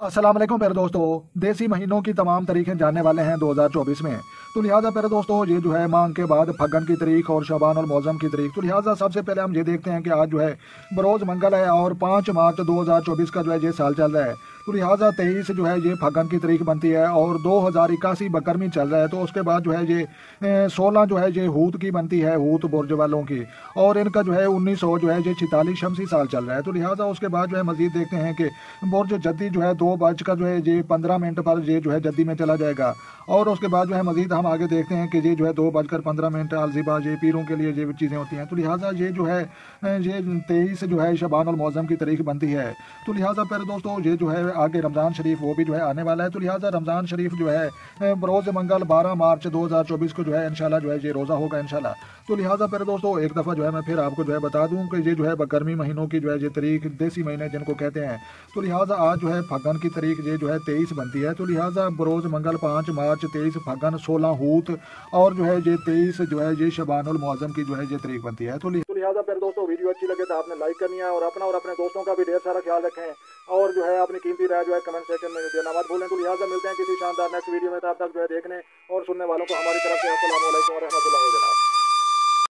अस्सलाम वालेकुम प्यारे दोस्तों। देसी महीनों की तमाम तारीखें जानने वाले हैं 2024 में। तो लिहाजा प्यारे दोस्तों ये जो है मांग के बाद फग्गन की तारीख और शबान और मौज़म की तारीख। तो लिहाजा सबसे पहले हम ये देखते हैं कि आज जो है बरोज़ मंगल है और 5 मार्च 2024 का जो है ये साल चल रहा है। तो लिहाजा 23 जो है ये फग्गन की तारीख बनती है और 2081 बकरमी चल रहा है। तो उसके बाद जो है ये 16 जो है ये हूत की बनती है, हूत बुर्ज वालों की। और इनका जो है 1900 जो है ये 46 शमसी साल चल रहा है। तो लिहाजा उसके बाद जो है मजीद देखते हैं कि बुर्ज जद्दी जो है 2 बज कर जो है ये 15 मिनट पर ये जो है जद्दी में चला जाएगा। और उसके बाद जो है मजीद हम आगे देखते हैं कि ये जो है 2 बजकर 15 मिनट अलजिबा ये पीरों के लिए ये चीज़ें होती हैं। तो लिहाजा ये जो है ये 23 जो है शबान और मौज़म की तारीख बनती है। तो लिहाजा प्यारे दोस्तों ये जो है आगे रमज़ान शरीफ वो भी जो है आने वाला है। तो लिहाजा रमज़ान शरीफ जो है बरोज़ मंगल 12 मार्च 2024 को जो है इंशाल्लाह जो है ये रोज़ा होगा इंशाल्लाह। तो लिहाजा प्यारे दोस्तों एक दफ़ा जो है मैं फिर आपको जो है बता दूं कि ये जो है गर्मी महीनों की जो है ये तारीख देसी महीने जिनको कहते हैं। तो लिहाजा आज जो है फग्गन की तारीख ये जो है 23 बनती है। तो लिहाजा बरोज़ मंगल 5 मार्च 23 फग्गन 16 हूत और जो है ये 23 जो है ये शबानुल मुअज़्ज़म की जो है ये तारीख बनती है। तो लिहाजा फिर दोस्तों वीडियो अच्छी लगे तो आपने लाइक करनी है और अपना और अपने दोस्तों का भी ढेर सारा ख्याल रखें और जो है अपनी कीमती राय जो है कमेंट सेक्शन में देना मत भूलें। तो लिहाजा मिलते हैं किसी शानदार नेक्स्ट वीडियो में, तब तक जो है देखने और सुनने वालों को हमारी तरफ से अस्सलाम वालेकुम व रहमतुल्लाहि व बरकातहू।